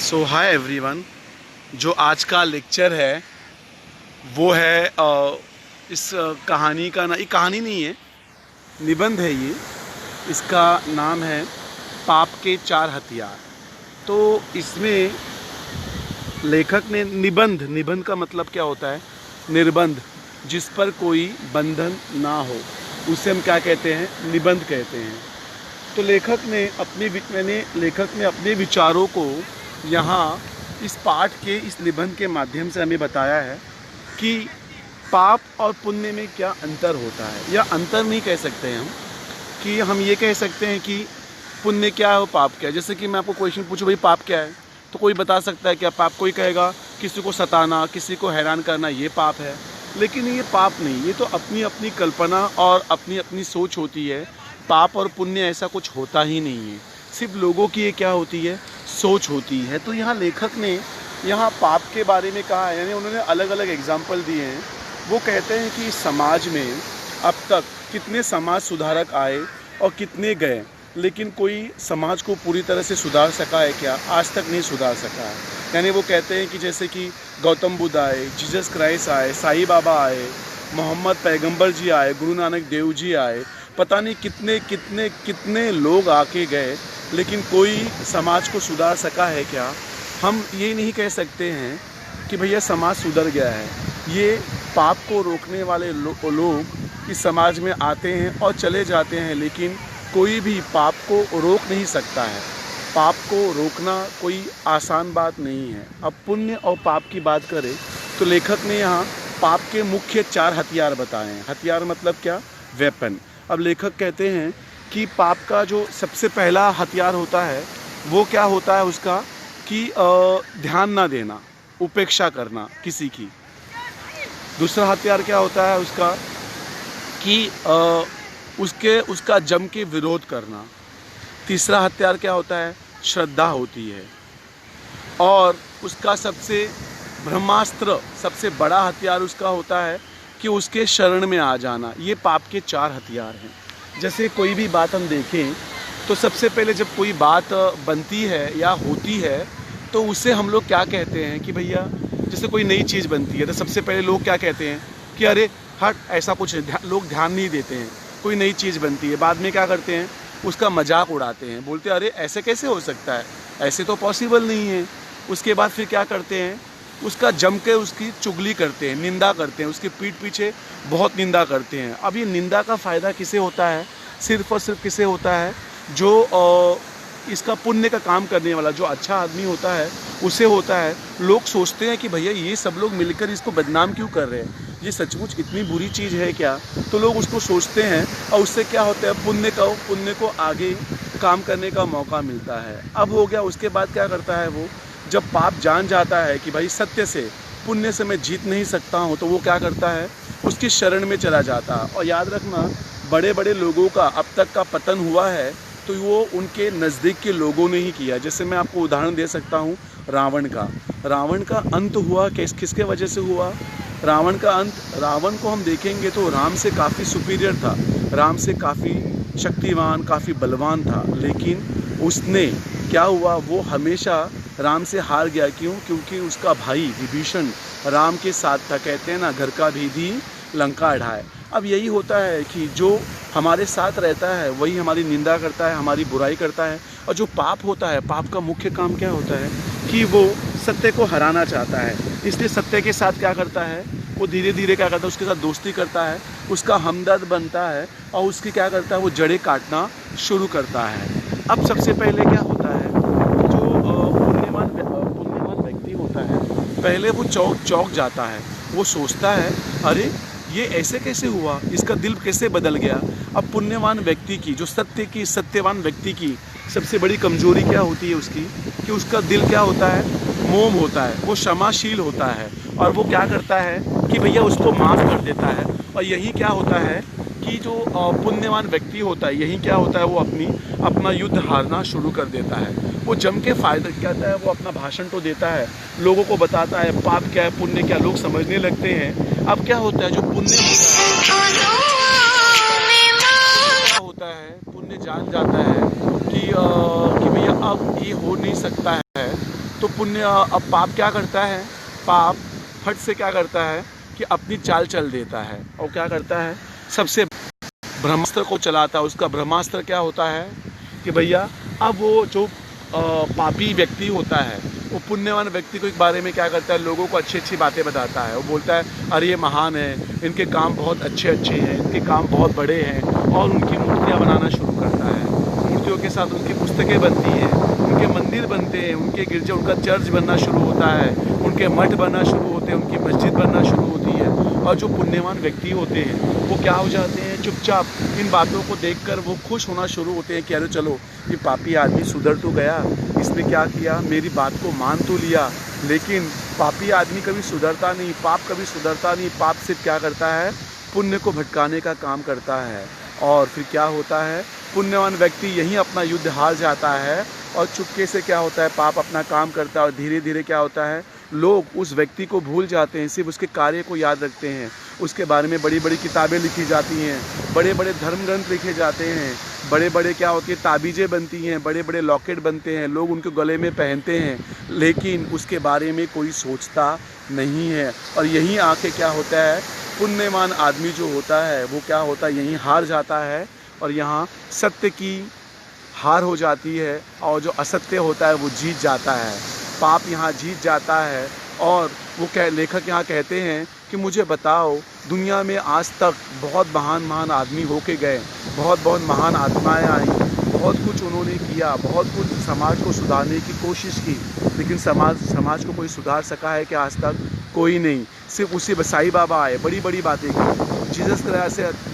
सो hi everyone. जो आज का लेक्चर है वो है इस कहानी का ना, ये कहानी नहीं है, निबंध है ये। इसका नाम है पाप के चार हथियार। तो इसमें लेखक ने निबंध का मतलब क्या होता है? निर्बंध, जिस पर कोई बंधन ना हो उसे हम क्या कहते हैं? निबंध कहते हैं। तो लेखक ने अपने विचारों को यहाँ इस पाठ के इस निबंध के माध्यम से हमें बताया है कि पाप और पुण्य में क्या अंतर होता है, या अंतर नहीं कह सकते हम, कि हम ये कह सकते हैं कि पुण्य क्या है और पाप क्या है। जैसे कि मैं आपको क्वेश्चन पूछूं, भाई पाप क्या है, तो कोई बता सकता है क्या पाप? कोई कहेगा किसी को सताना, किसी को हैरान करना, ये पाप है। लेकिन ये पाप नहीं, ये तो अपनी अपनी कल्पना और अपनी अपनी सोच होती है। पाप और पुण्य ऐसा कुछ होता ही नहीं है, सिर्फ लोगों की ये क्या होती है? सोच होती है। तो यहाँ लेखक ने यहाँ पाप के बारे में कहा है, यानी उन्होंने अलग अलग एग्जाम्पल दिए हैं। वो कहते हैं कि समाज में अब तक कितने समाज सुधारक आए और कितने गए, लेकिन कोई समाज को पूरी तरह से सुधार सका है क्या? आज तक नहीं सुधार सका है। यानी वो कहते हैं कि जैसे कि गौतम बुद्ध आए, जीसस क्राइस्ट आए, साईं बाबा आए, मोहम्मद पैगंबर जी आए, गुरु नानक देव जी आए, पता नहीं कितने कितने कितने लोग आके गए, लेकिन कोई समाज को सुधार सका है क्या? हम ये नहीं कह सकते हैं कि भैया समाज सुधर गया है। ये पाप को रोकने वाले लोग इस समाज में आते हैं और चले जाते हैं, लेकिन कोई भी पाप को रोक नहीं सकता है। पाप को रोकना कोई आसान बात नहीं है। अब पुण्य और पाप की बात करें तो लेखक ने यहाँ पाप के मुख्य चार हथियार बताए हैं। हथियार मतलब क्या? वेपन। अब लेखक कहते हैं कि पाप का जो सबसे पहला हथियार होता है वो क्या होता है उसका? कि ध्यान ना देना, उपेक्षा करना किसी की। दूसरा हथियार क्या होता है उसका? कि उसका जम के विरोध करना। तीसरा हथियार क्या होता है? श्रद्धा होती है। और उसका सबसे ब्रह्मास्त्र, सबसे बड़ा हथियार उसका होता है कि उसके शरण में आ जाना। ये पाप के चार हथियार हैं। जैसे कोई भी बात हम देखें तो सबसे पहले जब कोई बात बनती है या होती है तो उसे हम लोग क्या कहते हैं कि भैया, जैसे कोई नई चीज़ बनती है तो सबसे पहले लोग क्या कहते हैं कि अरे हट, ऐसा कुछ लोग ध्यान नहीं देते हैं। कोई नई चीज़ बनती है, बाद में क्या करते हैं? उसका मजाक उड़ाते हैं, बोलते हैं अरे ऐसे कैसे हो सकता है, ऐसे तो पॉसिबल नहीं है। उसके बाद फिर क्या करते हैं? उसका जम के उसकी चुगली करते हैं, निंदा करते हैं, उसके पीठ पीछे बहुत निंदा करते हैं। अब ये निंदा का फ़ायदा किसे होता है? सिर्फ़ और सिर्फ किसे होता है? जो इसका पुण्य का काम करने वाला, जो अच्छा आदमी होता है उसे होता है। लोग सोचते हैं कि भैया ये सब लोग मिलकर इसको बदनाम क्यों कर रहे हैं, ये सचमुच इतनी बुरी चीज़ है क्या? तो लोग उसको सोचते हैं और उससे क्या होता है? पुण्य को आगे काम करने का मौका मिलता है। अब हो गया, उसके बाद क्या करता है वो? जब पाप जान जाता है कि भाई सत्य से, पुण्य से मैं जीत नहीं सकता हूँ, तो वो क्या करता है? उसकी शरण में चला जाता है। और याद रखना, बड़े बड़े लोगों का अब तक का पतन हुआ है तो वो उनके नज़दीक के लोगों ने ही किया। जैसे मैं आपको उदाहरण दे सकता हूँ रावण का अंत हुआ किसके वजह से हुआ? रावण का अंत, रावण को हम देखेंगे तो राम से काफ़ी सुपीरियर था, राम से काफ़ी शक्तिवान, काफ़ी बलवान था, लेकिन उसने क्या हुआ? वो हमेशा राम से हार गया। क्यों? क्योंकि उसका भाई विभीषण राम के साथ था। कहते हैं ना, घर का भीधी लंका ढाए। अब यही होता है कि जो हमारे साथ रहता है वही हमारी निंदा करता है, हमारी बुराई करता है। और जो पाप होता है, पाप का मुख्य काम क्या होता है? कि वो सत्य को हराना चाहता है। इसलिए सत्य के साथ क्या करता है? वो धीरे धीरे क्या करता है? उसके साथ दोस्ती करता है, उसका हमदर्द बनता है और उसकी क्या करता है? वो जड़ें काटना शुरू करता है। अब सबसे पहले क्या होता है? जो पुण्यवान व्यक्ति होता है, पहले वो चौंक जाता है। वो सोचता है अरे ये ऐसे कैसे हुआ, इसका दिल कैसे बदल गया। अब पुण्यवान व्यक्ति की, जो सत्यवान व्यक्ति की सबसे बड़ी कमजोरी क्या होती है उसकी? कि उसका दिल क्या होता है? मोम होता है, वो क्षमाशील होता है। और वो क्या करता है कि भैया उसको माफ़ कर देता है। और यही क्या होता है कि जो पुण्यवान व्यक्ति होता है, यही क्या होता है? वो अपना युद्ध हारना शुरू कर देता है। वो जम के फ़ायदा कहता है, वो अपना भाषण तो देता है, लोगों को बताता है पाप क्या है, पुण्य क्या, लोग समझने लगते हैं। अब क्या होता है? जो पुण्य होता है, पुण्य जान जाता है कि भैया अब ये हो नहीं सकता है, तो पुण्य अब पाप क्या करता है, पाप फट से क्या करता है कि अपनी चाल चल देता है और क्या करता है, सबसे ब्रह्मास्त्र को चलाता है। उसका ब्रह्मास्त्र क्या होता है कि भैया अब वो जो पापी व्यक्ति होता है वो पुण्यवान व्यक्ति को एक बारे में क्या करता है, लोगों को अच्छी अच्छी बातें बताता है। वो बोलता है अरे ये महान है, इनके काम बहुत अच्छे अच्छे हैं, इनके काम बहुत बड़े हैं, और उनकी मूर्तियाँ बनाना शुरू करता है। मूर्तियों के साथ उनकी पुस्तकें बनती हैं, उनके मंदिर बनते हैं, उनके गिरजे, उनका चर्च बनना शुरू होता है, उनके मठ बनना शुरू होते हैं, उनकी मस्जिद बनना शुरू होती है। और जो पुण्यवान व्यक्ति होते हैं वो क्या हो जाते हैं, चुपचाप इन बातों को देखकर वो खुश होना शुरू होते हैं कि अरे चलो ये पापी आदमी सुधर तो गया, इसने क्या किया, मेरी बात को मान तो लिया। लेकिन पापी आदमी कभी सुधरता नहीं, पाप कभी सुधरता नहीं। पाप सिर्फ क्या करता है, पुण्य को भटकाने का काम करता है। और फिर क्या होता है, पुण्यवान व्यक्ति यहीं अपना युद्ध हार जाता है और चुपके से क्या होता है, पाप अपना काम करता है और धीरे धीरे क्या होता है, लोग उस व्यक्ति को भूल जाते हैं, सिर्फ उसके कार्य को याद रखते हैं। उसके बारे में बड़ी बड़ी किताबें लिखी जाती हैं, बड़े बड़े धर्म ग्रंथ लिखे जाते हैं, बड़े बड़े क्या होती है ताबीज़ें बनती हैं, बड़े बड़े लॉकेट बनते हैं, लोग उनके गले में पहनते हैं, लेकिन उसके बारे में कोई सोचता नहीं है। और यहीं आके क्या होता है, पुण्यवान आदमी जो होता है वो क्या होता है, यहीं हार जाता है और यहाँ सत्य की हार हो जाती है और जो असत्य होता है वो जीत जाता है। पाप यहाँ जीत जाता है। और वो लेखक यहाँ कहते हैं कि मुझे बताओ, दुनिया में आज तक बहुत महान आदमी होके गए, बहुत महान आत्माएं आई, बहुत कुछ उन्होंने किया, बहुत कुछ समाज को सुधारने की कोशिश की, लेकिन समाज को कोई सुधार सका है कि आज तक कोई नहीं। सिर्फ उसी साईं बाबा आए, बड़ी बड़ी बातें की, जीसस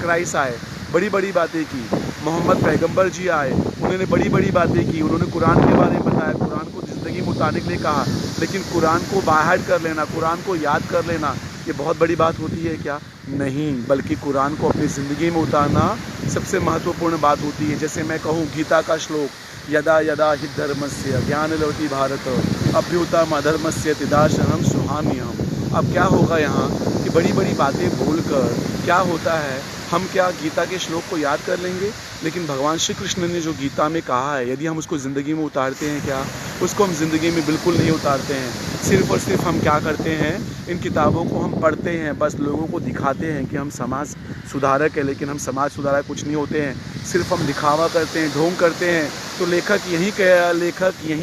क्राइस्ट आए, बड़ी बड़ी बातें की, मोहम्मद पैगंबर जी आए, उन्होंने बड़ी बड़ी बातें की, उन्होंने कुरान के बारे में बताया, कुरान को ज़िंदगी में उतारने के लिए कहा। लेकिन कुरान को बाहर कर लेना, कुरान को याद कर लेना, ये बहुत बड़ी बात होती है क्या? नहीं, बल्कि कुरान को अपनी ज़िंदगी में उतारना सबसे महत्वपूर्ण बात होती है। जैसे मैं कहूँ गीता का श्लोक, यदा यदा हि धर्मस्य ज्ञानलवति भारत अभ्युत्थानम् अधर्मस्य तदानीन्तनं सृजाम्यहम्। अब क्या होगा यहाँ कि बड़ी बड़ी बातें बोलकर क्या होता है, हम क्या गीता के श्लोक को याद कर लेंगे, लेकिन भगवान श्री कृष्ण ने जो गीता में कहा है, यदि हम उसको ज़िंदगी में उतारते हैं क्या? उसको हम ज़िंदगी में बिल्कुल नहीं उतारते हैं। सिर्फ़ और सिर्फ हम क्या करते हैं, इन किताबों को हम पढ़ते हैं, बस लोगों को दिखाते हैं कि हम समाज सुधारक है, लेकिन हम समाज सुधारक कुछ नहीं होते हैं। सिर्फ हम दिखावा करते हैं, ढोंग करते हैं। तो लेखक यही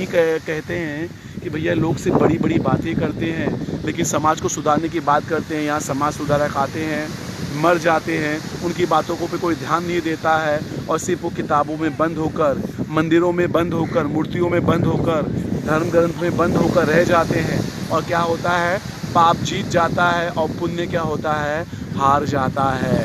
कहते हैं कि भैया लोग सिर्फ बड़ी बड़ी बातें करते हैं, लेकिन समाज को सुधारने की बात करते हैं। यहाँ समाज सुधारक आते हैं, मर जाते हैं, उनकी बातों को पे कोई ध्यान नहीं देता है और सिर्फ वो किताबों में बंद होकर, मंदिरों में बंद होकर, मूर्तियों में बंद होकर, धर्म ग्रंथ में बंद होकर रह जाते हैं। और क्या होता है, पाप जीत जाता है और पुण्य क्या होता है, हार जाता है।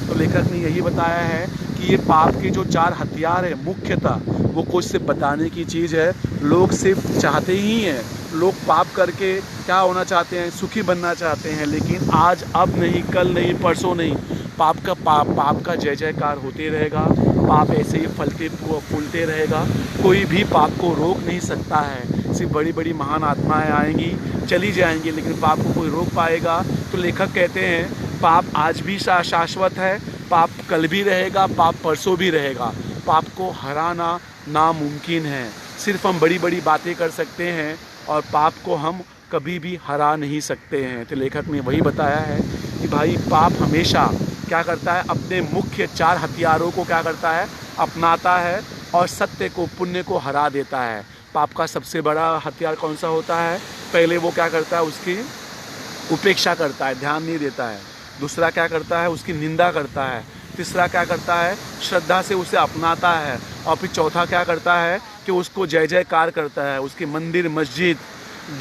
तो लेखक ने यही बताया है कि ये पाप के जो 4 हथियार है, मुख्यतः वो कुछ सिर्फ बताने की चीज़ है। लोग सिर्फ चाहते ही हैं, लोग पाप करके क्या होना चाहते हैं, सुखी बनना चाहते हैं, लेकिन आज अब नहीं, कल नहीं, परसों नहीं, पाप का जय जयकार होते रहेगा। पाप ऐसे ही फलते फूलते रहेगा, कोई भी पाप को रोक नहीं सकता है। सिर्फ बड़ी बड़ी महान आत्माएं आएंगी, चली जाएंगी, लेकिन पाप को कोई रोक पाएगा? तो लेखक कहते हैं पाप आज भी शाश्वत है, पाप कल भी रहेगा, पाप परसों भी रहेगा। पाप को हराना नामुमकिन है। सिर्फ हम बड़ी बड़ी बातें कर सकते हैं और पाप को हम कभी भी हरा नहीं सकते हैं। तो लेखक ने वही बताया है कि भाई पाप हमेशा क्या करता है, अपने मुख्य 4 हथियारों को क्या करता है, अपनाता है और सत्य को, पुण्य को हरा देता है। पाप का सबसे बड़ा हथियार कौन सा होता है? पहले वो क्या करता है, उसकी उपेक्षा करता है, ध्यान नहीं देता है। दूसरा क्या करता है, उसकी निंदा करता है। तीसरा क्या करता है, श्रद्धा से उसे अपनाता है। और फिर चौथा क्या करता है कि उसको जय जयकार करता है, उसके मंदिर, मस्जिद,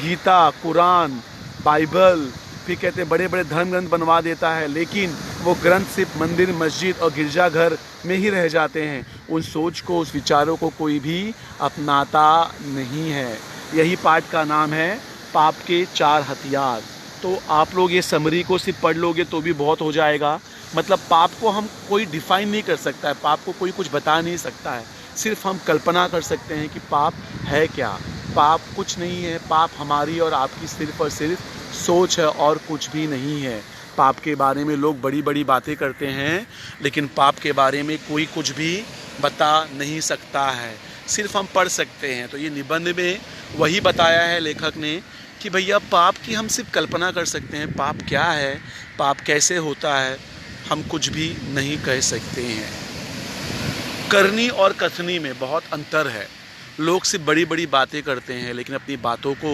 गीता, कुरान, बाइबल, फिर कहते हैं बड़े बड़े धर्म ग्रंथ बनवा देता है, लेकिन वो ग्रंथ सिर्फ मंदिर, मस्जिद और गिरजाघर में ही रह जाते हैं। उन सोच को, उस विचारों को कोई भी अपनाता नहीं है। यही पाठ का नाम है पाप के 4 हथियार। तो आप लोग ये समरी को सिर्फ पढ़ लोगे तो भी बहुत हो जाएगा। मतलब पाप को हम कोई डिफ़ाइन नहीं कर सकता है, पाप को कोई कुछ बता नहीं सकता है। सिर्फ हम कल्पना कर सकते हैं कि पाप है क्या। पाप कुछ नहीं है, पाप हमारी और आपकी सिर्फ और सिर्फ सोच है और कुछ भी नहीं है। पाप के बारे में लोग बड़ी बड़ी बातें करते हैं, लेकिन पाप के बारे में कोई कुछ भी बता नहीं सकता है। सिर्फ हम पढ़ सकते हैं। तो ये निबंध में वही बताया है लेखक ने कि भैया पाप की हम सिर्फ कल्पना कर सकते हैं, पाप क्या है, पाप कैसे होता है, हम कुछ भी नहीं कह सकते हैं। करनी और कथनी में बहुत अंतर है। लोग सिर्फ बड़ी बड़ी बातें करते हैं लेकिन अपनी बातों को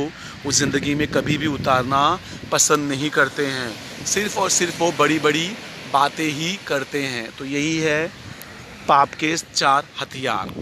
उस ज़िंदगी में कभी भी उतारना पसंद नहीं करते हैं, सिर्फ और सिर्फ वो बड़ी बड़ी बातें ही करते हैं। तो यही है पाप के 4 हथियार।